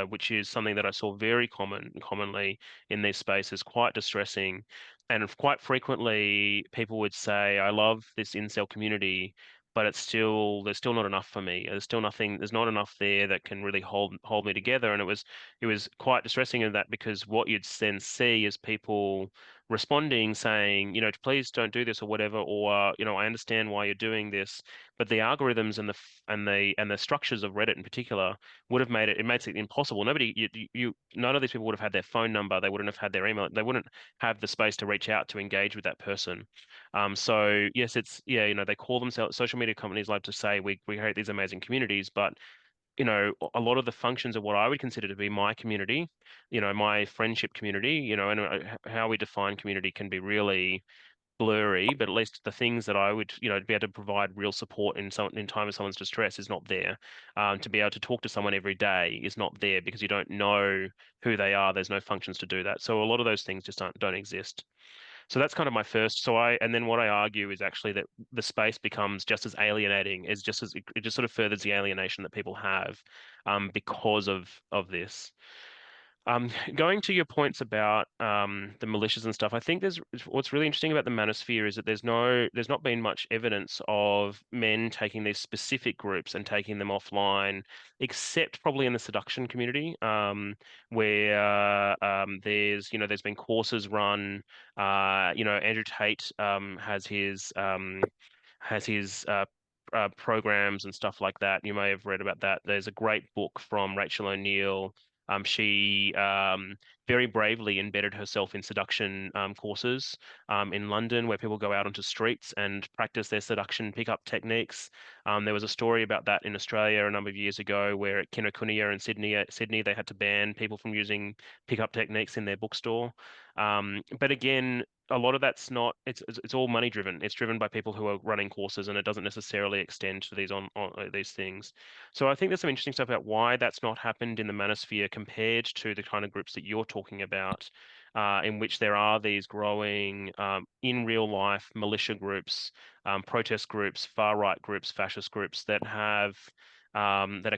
which is something that I saw very commonly in these spaces, quite distressing. And quite frequently, people would say, "I love this incel community, but there's still not enough for me. There's still nothing. There's not enough there that can really hold me together." And it was quite distressing in that, because what you'd then see is people responding saying, "Please don't do this," or whatever, or "I understand why you're doing this." But the algorithms and the structures of Reddit in particular would have it makes it impossible. None of these people would have had their phone number. They wouldn't have had their email. They wouldn't have the space to reach out to engage with that person. So yes, they call themselves, social media companies like to say we create these amazing communities, but a lot of the functions of what I would consider to be my community, my friendship community, and how we define community can be really blurry, but at least the things that I would, be able to provide real support in time of someone's distress is not there. To be able to talk to someone every day is not there, because you don't know who they are. There's no functions to do that. So a lot of those things just don't exist. So that's kind of my first. And then what I argue is actually that the space becomes just as alienating, as just as it just sort of furthers the alienation that people have, because of this. Going to your points about the militias and stuff, I think what's really interesting about the Manosphere is that there's not been much evidence of men taking these specific groups and taking them offline, except probably in the seduction community, where there's been courses run. Andrew Tate has his programs and stuff like that. You may have read about that. There's a great book from Rachel O'Neill. She very bravely embedded herself in seduction courses in London, where people go out onto streets and practice their seduction pickup techniques. There was a story about that in Australia a number of years ago, where at Kinokuniya in Sydney, they had to ban people from using pickup techniques in their bookstore. But again, a lot of that's not. It's all money driven. It's driven by people who are running courses, and it doesn't necessarily extend to these on these things. So I think there's some interesting stuff about why that's not happened in the Manosphere compared to the kind of groups that you're talking about, in which there are these growing in real life militia groups, protest groups, far right groups, fascist groups that are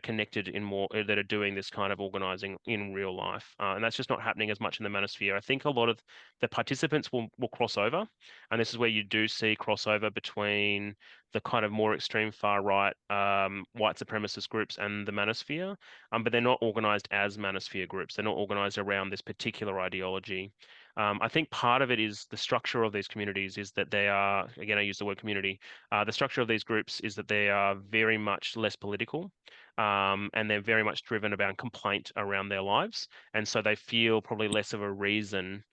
connected that are doing this kind of organizing in real life, and that's just not happening as much in the Manosphere. I think a lot of the participants will cross over, and this is where you do see crossover between the kind of more extreme far right white supremacist groups and the Manosphere, but they're not organized as Manosphere groups. They're not organized around this particular ideology. I think part of it is the structure of these communities is that they are, again, I use the word community. The structure of these groups is that they are very much less political, and they're very much driven about complaint around their lives, and so they feel probably less of a reason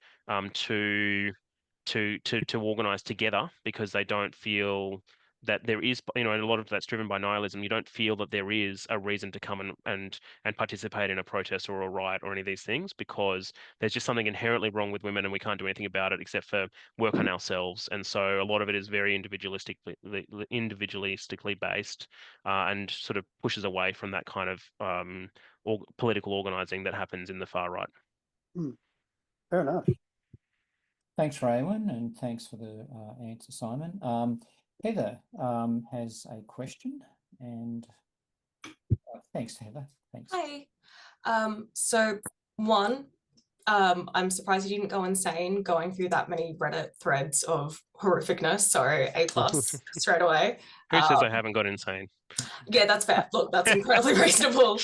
to organize together, because they don't feel that there is, and a lot of that's driven by nihilism. You don't feel that there is a reason to come and participate in a protest or a riot or any of these things, because there's just something inherently wrong with women and we can't do anything about it except for work on ourselves. And so a lot of it is very individualistically based, and sort of pushes away from that kind of political organizing that happens in the far right. Fair enough. Thanks, Raywin, and thanks for the answer, Simon. Heather has a question, and thanks, Heather. Thanks. Hi. So I'm surprised you didn't go insane going through that many Reddit threads of horrificness. So A+ straight away. Who says I haven't got insane? Yeah, that's fair. Look, that's incredibly reasonable.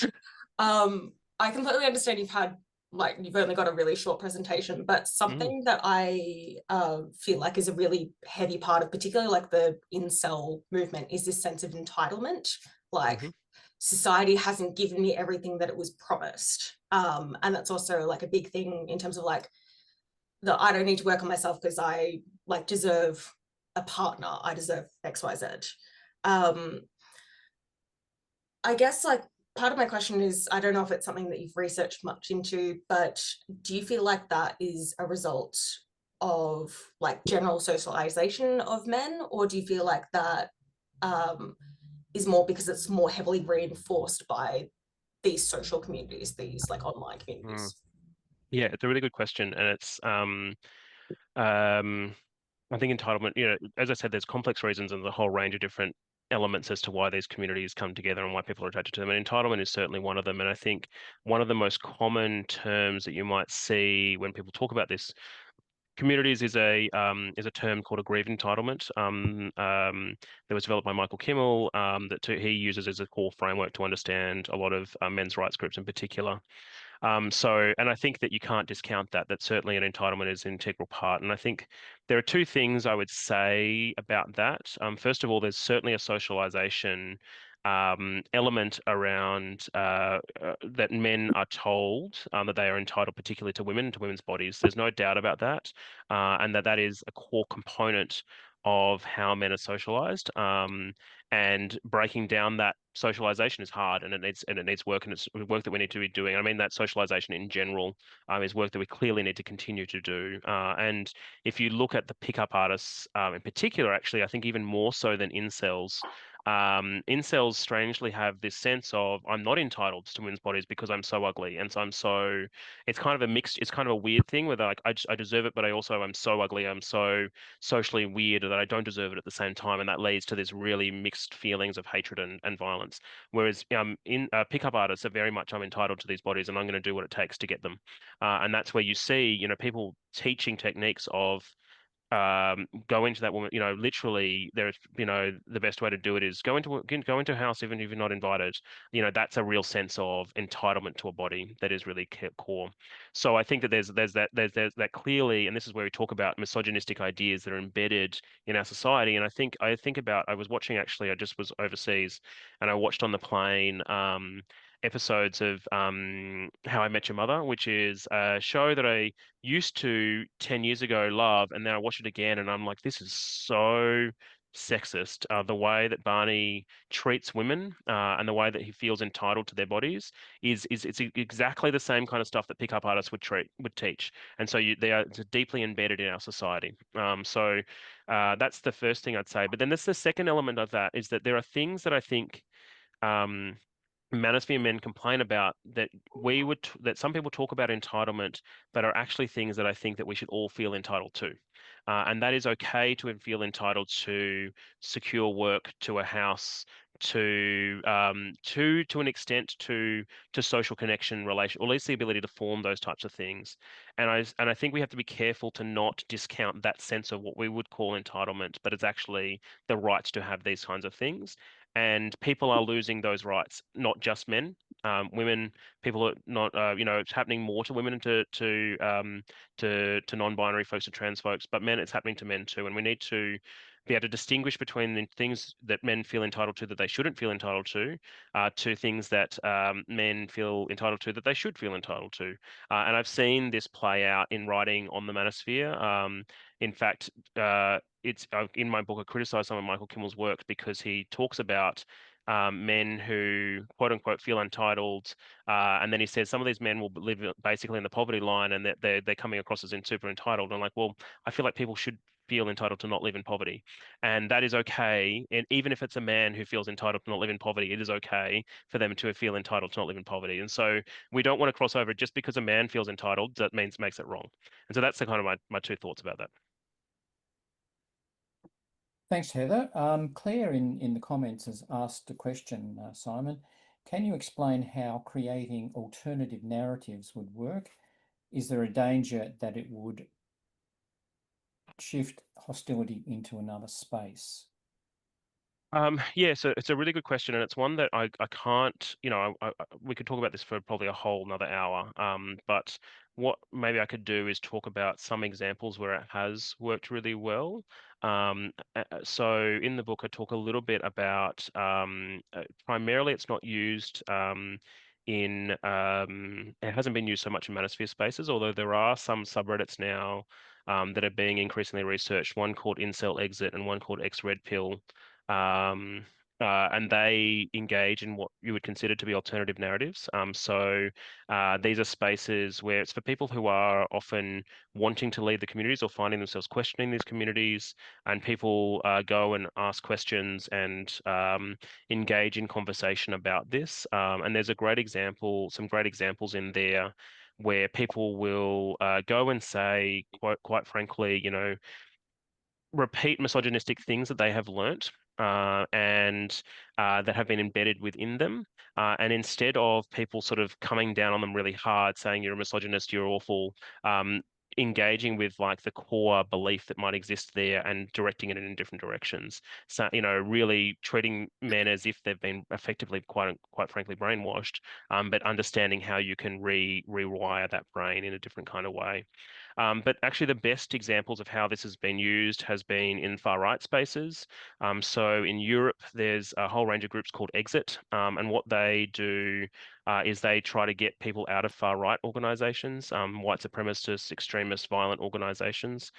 I completely understand you've only got a really short presentation, but something that I feel like is a really heavy part of particularly like the incel movement is this sense of entitlement. Like society hasn't given me everything that it was promised. And that's also like a big thing in terms of like I don't need to work on myself because I like deserve a partner. I deserve XYZ. I guess like part of my question is, I don't know if it's something that you've researched much into, but do you feel like that is a result of like general socialization of men, or do you feel like that is more because it's more heavily reinforced by these social communities, these like online communities? Yeah, it's a really good question, and it's I think entitlement, as I said, there's complex reasons and a whole range of different elements as to why these communities come together and why people are attracted to them. And entitlement is certainly one of them. And I think one of the most common terms that you might see when people talk about this communities is a term called aggrieved entitlement that was developed by Michael Kimmel he uses as a core framework to understand a lot of men's rights groups in particular. And I think that you can't discount that certainly an entitlement is an integral part. And I think there are two things I would say about that. First of all, there's certainly a socialization element around that men are told that they are entitled particularly to women, to women's bodies. There's no doubt about that, and that is a core component of how men are socialized. And breaking down that socialization is hard, and it needs work, and it's work that we need to be doing. I mean, that socialization in general is work that we clearly need to continue to do. And if you look at the pickup artists in particular, actually, I think even more so than incels. Incels strangely have this sense of I'm not entitled to women's bodies because I'm so ugly, and so it's kind of a mixed, it's kind of a weird thing where they're like I deserve it, but I'm so ugly, I'm so socially weird that I don't deserve it at the same time, and that leads to this really mixed feelings of hatred and violence. Whereas in pickup artists are very much I'm entitled to these bodies and I'm going to do what it takes to get them, and that's where you see people teaching techniques of go into that woman, literally there's, the best way to do it is go into a house even if you're not invited. That's a real sense of entitlement to a body that is really core. So I think that there's that clearly, and this is where we talk about misogynistic ideas that are embedded in our society. And I was watching, actually, I just was overseas and I watched on the plane episodes of How I Met Your Mother, which is a show that I used to 10 years ago love, and then I watch it again and I'm like, this is so sexist. The way that Barney treats women and the way that he feels entitled to their bodies is it's exactly the same kind of stuff that pickup artists would teach. And so they are deeply embedded in our society. That's the first thing I'd say. But then there's the second element of that is that there are things that I think um, Manosphere men complain about that that some people talk about entitlement, but are actually things that I think that we should all feel entitled to, and that is okay to feel entitled to secure work, to a house, to an extent to social connection, relation, or at least the ability to form those types of things. And I think we have to be careful to not discount that sense of what we would call entitlement, but it's actually the rights to have these kinds of things. And people are losing those rights, not just men, women, people are not, it's happening more to women and to non-binary folks and trans folks, but men, it's happening to men too. And we need to be able to distinguish between the things that men feel entitled to that they shouldn't feel entitled to things that men feel entitled to that they should feel entitled to. And I've seen this play out in writing on the Manosphere. In fact, it's in my book, I criticize some of Michael Kimmel's work because he talks about men who quote unquote feel entitled, and then he says some of these men will live basically in the poverty line, and that they're coming across as in super entitled. And I'm like, well, I feel like people should feel entitled to not live in poverty, and that is okay. And even if it's a man who feels entitled to not live in poverty, it is okay for them to feel entitled to not live in poverty. And so we don't want to cross over just because a man feels entitled. That makes it wrong. And so that's the kind of my two thoughts about that. Thanks, Heather. Claire in the comments has asked a question, Simon. Can you explain how creating alternative narratives would work? Is there a danger that it would shift hostility into another space? Yeah, so it's a really good question, and it's one that I can't, we could talk about this for probably a whole another hour. But what maybe I could do is talk about some examples where it has worked really well. So in the book, I talk a little bit about primarily it's not used it hasn't been used so much in manosphere spaces, although there are some subreddits now that are being increasingly researched, one called Incel Exit and one called X Red Pill. Um, and they engage in what you would consider to be alternative narratives. So these are spaces where it's for people who are often wanting to leave the communities or finding themselves questioning these communities, and people go and ask questions and engage in conversation about this. And there's some great examples in there where people will go and say, quite frankly, repeat misogynistic things that they have learnt and that have been embedded within them. And instead of people sort of coming down on them really hard, saying you're a misogynist, you're awful, engaging with like the core belief that might exist there and directing it in different directions. So, really treating men as if they've been effectively quite frankly brainwashed, but understanding how you can rewire that brain in a different kind of way. But actually, the best examples of how this has been used has been in far right spaces. So in Europe, there's a whole range of groups called Exit, and what they do is they try to get people out of far right organizations, white supremacist, extremist, violent organizations.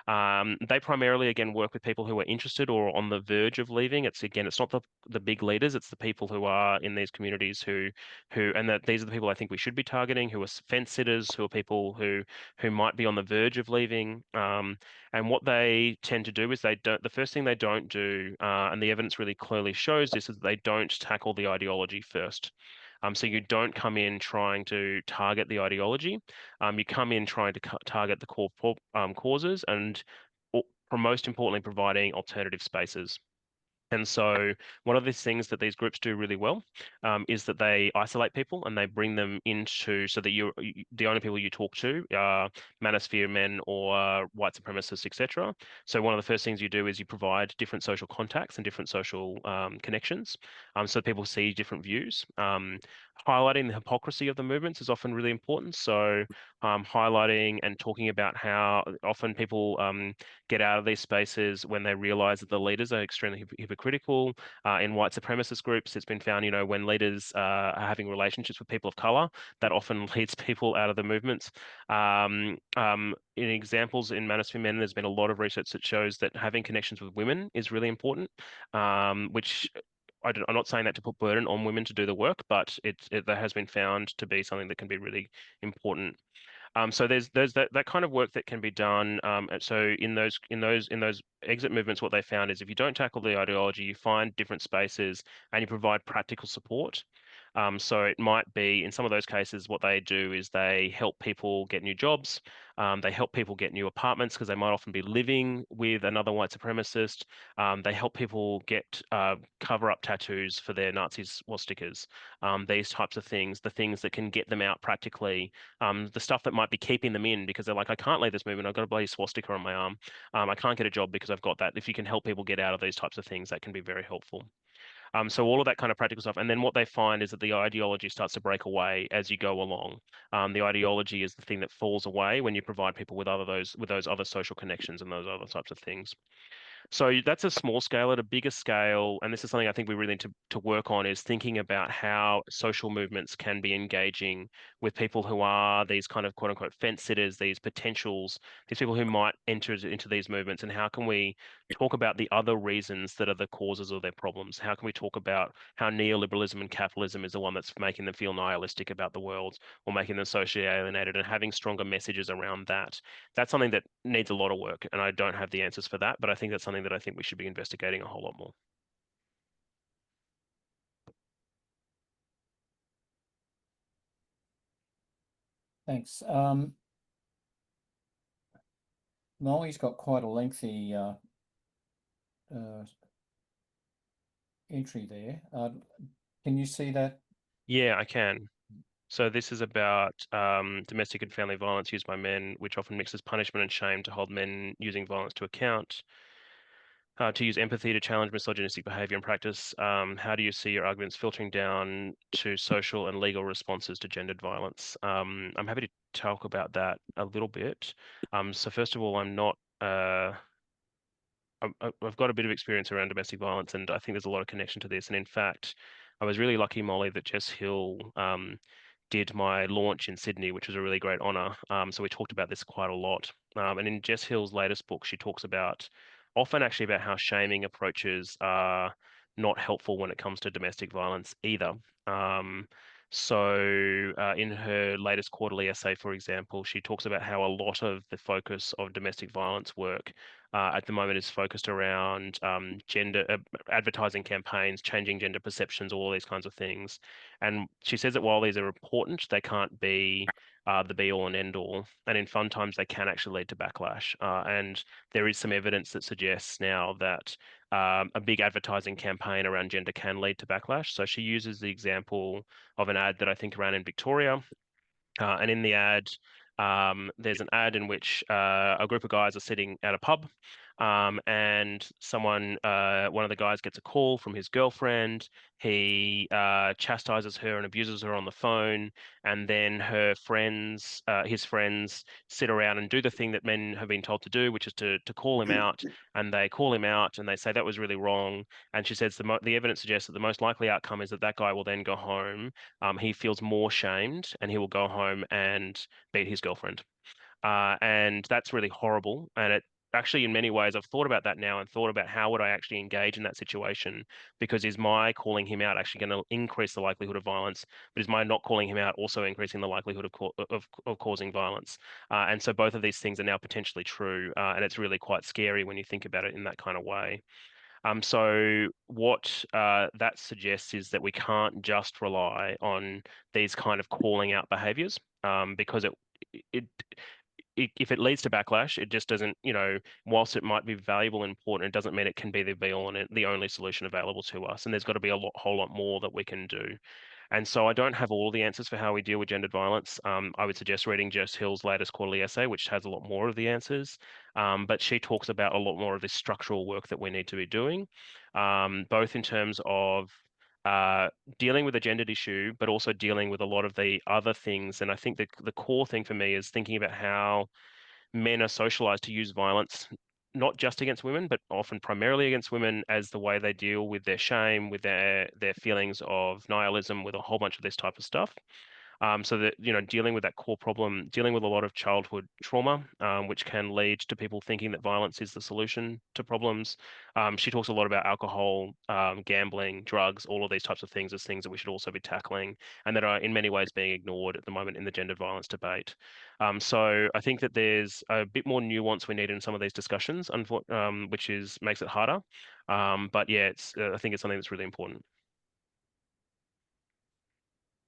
They primarily, again, work with people who are interested or on the verge of leaving. It's not the big leaders; it's the people who are in these communities and that these are the people I think we should be targeting, who are fence sitters, who are people who might be on the verge of leaving. And what they tend to do is the first thing they don't do, and the evidence really clearly shows this, is that they don't tackle the ideology first. So you don't come in trying to target the ideology. You come in trying to target the core causes and, most importantly, providing alternative spaces. And so one of the things that these groups do really well is that they isolate people and they bring them into, so that the only people you talk to are Manosphere men or white supremacists, etc. So one of the first things you do is you provide different social contacts and different social connections, so people see different views. Highlighting the hypocrisy of the movements is often really important. So highlighting and talking about how often people get out of these spaces when they realize that the leaders are extremely hypocritical. In white supremacist groups, it's been found, when leaders are having relationships with people of color, that often leads people out of the movements. In examples in Manosphere Men, there's been a lot of research that shows that having connections with women is really important, which I'm not saying that to put burden on women to do the work, but that has been found to be something that can be really important. So there's that kind of work that can be done. And so in those exit movements, what they found is if you don't tackle the ideology, you find different spaces and you provide practical support. So it might be in some of those cases, what they do is they help people get new jobs. They help people get new apartments because they might often be living with another white supremacist. They help people get cover-up tattoos for their Nazi swastikas. These types of things, the things that can get them out practically, the stuff that might be keeping them in because they're like, I can't leave this movement. I've got a bloody swastika on my arm. I can't get a job because I've got that. If you can help people get out of these types of things, that can be very helpful. So all of that kind of practical stuff. And then what they find is that the ideology starts to break away as you go along. The ideology is the thing that falls away when you provide people with those other social connections and those other types of things. So that's a small scale. At a bigger scale, and this is something I think we really need to work on, is thinking about how social movements can be engaging with people who are these kind of quote unquote fence sitters, these potentials, these people who might enter into these movements, and how can we talk about the other reasons that are the causes of their problems? How can we talk about how neoliberalism and capitalism is the one that's making them feel nihilistic about the world or making them socially alienated, and having stronger messages around that? That's something that needs a lot of work, and I don't have the answers for that, but I think that's something that I think we should be investigating a whole lot more. Thanks. Molly's got quite a lengthy entry there. Can you see that? Yeah, I can. So this is about domestic and family violence used by men, which often mixes punishment and shame to hold men using violence to account. To use empathy to challenge misogynistic behavior and practice. How do you see your arguments filtering down to social and legal responses to gendered violence? I'm happy to talk about that a little bit. So first of all, I've got a bit of experience around domestic violence, and I think there's a lot of connection to this. And in fact, I was really lucky, Molly, that Jess Hill did my launch in Sydney, which was a really great honor. So we talked about this quite a lot. And in Jess Hill's latest book, she talks often actually about how shaming approaches are not helpful when it comes to domestic violence either. So in her latest quarterly essay, for example, she talks about how a lot of the focus of domestic violence work at the moment is focused around gender advertising campaigns, changing gender perceptions, all these kinds of things. And she says that while these are important, they can't be the be all and end all. And in fun times, they can actually lead to backlash. And there is some evidence that suggests now that a big advertising campaign around gender can lead to backlash. So she uses the example of an ad that I think ran in Victoria. And in the ad, there's an ad in which a group of guys are sitting at a pub, and one of the guys gets a call from his girlfriend. He chastises her and abuses her on the phone, and then his friends, sit around and do the thing that men have been told to do, which is to call him out. And they call him out, and they say that was really wrong. And she says the evidence suggests that the most likely outcome is that guy will then go home. He feels more shamed, and he will go home and beat his girlfriend. And that's really horrible. And it actually, in many ways, I've thought about that now and thought about how would I actually engage in that situation? Because is my calling him out actually going to increase the likelihood of violence? But is my not calling him out also increasing the likelihood of causing violence? And so both of these things are now potentially true. And it's really quite scary when you think about it in that kind of way. So what that suggests is that we can't just rely on these kind of calling out behaviors, because it if it leads to backlash, it just doesn't, whilst it might be valuable and important, it doesn't mean it can be the be all and the only solution available to us. And there's got to be whole lot more that we can do. And so I don't have all the answers for how we deal with gendered violence. I would suggest reading Jess Hill's latest quarterly essay, which has a lot more of the answers. But she talks about a lot more of this structural work that we need to be doing, both in terms of dealing with a gendered issue, but also dealing with a lot of the other things. And I think the core thing for me is thinking about how men are socialized to use violence, not just against women, but often primarily against women, as the way they deal with their shame, with their feelings of nihilism, with a whole bunch of this type of stuff. So that, dealing with that core problem, dealing with a lot of childhood trauma, which can lead to people thinking that violence is the solution to problems. She talks a lot about alcohol, gambling, drugs, all of these types of things as things that we should also be tackling, and that are in many ways being ignored at the moment in the gendered violence debate. So I think that there's a bit more nuance we need in some of these discussions, which makes it harder. But yeah, I think it's something that's really important.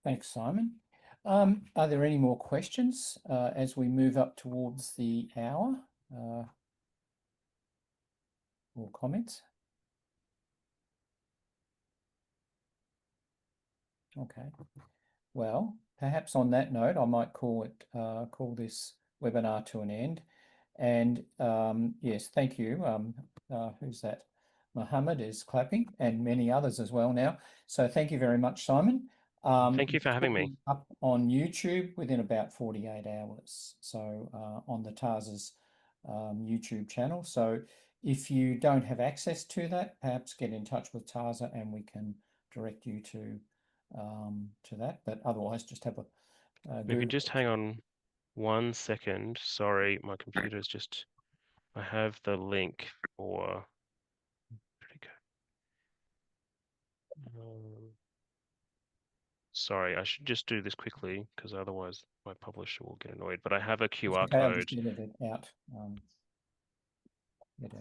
Thanks, Simon. Are there any more questions as we move up towards the hour, or comments? Okay. Well, perhaps on that note, I might call this webinar to an end. And yes, thank you. Who's that? Mohammed is clapping, and many others as well now. So thank you very much, Simon. Thank you for having me. Up on YouTube within about 48 hours. So on the TARS's YouTube channel. So if you don't have access to that, perhaps get in touch with TARSA and we can direct you to that. But otherwise, just have a We could just hang on 1 second. Sorry, my computer's just. I have the link for. Sorry, I should just do this quickly because otherwise my publisher will get annoyed. But I have a QR okay, I'll code. just edit it out. I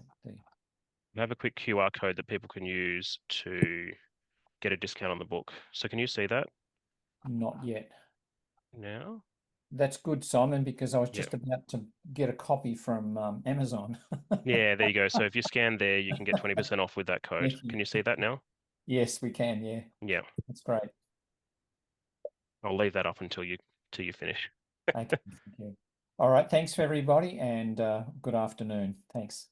have a quick QR code that people can use to get a discount on the book. So can you see that? Not yet. Now? That's good, Simon, because I was just about to get a copy from Amazon. Yeah, there you go. So if you scan there, you can get 20% off with that code. Can you see that now? Yes, we can. Yeah. Yeah. That's great. I'll leave that up until you finish. Okay. Thank you. All right. Thanks for everybody, and good afternoon. Thanks.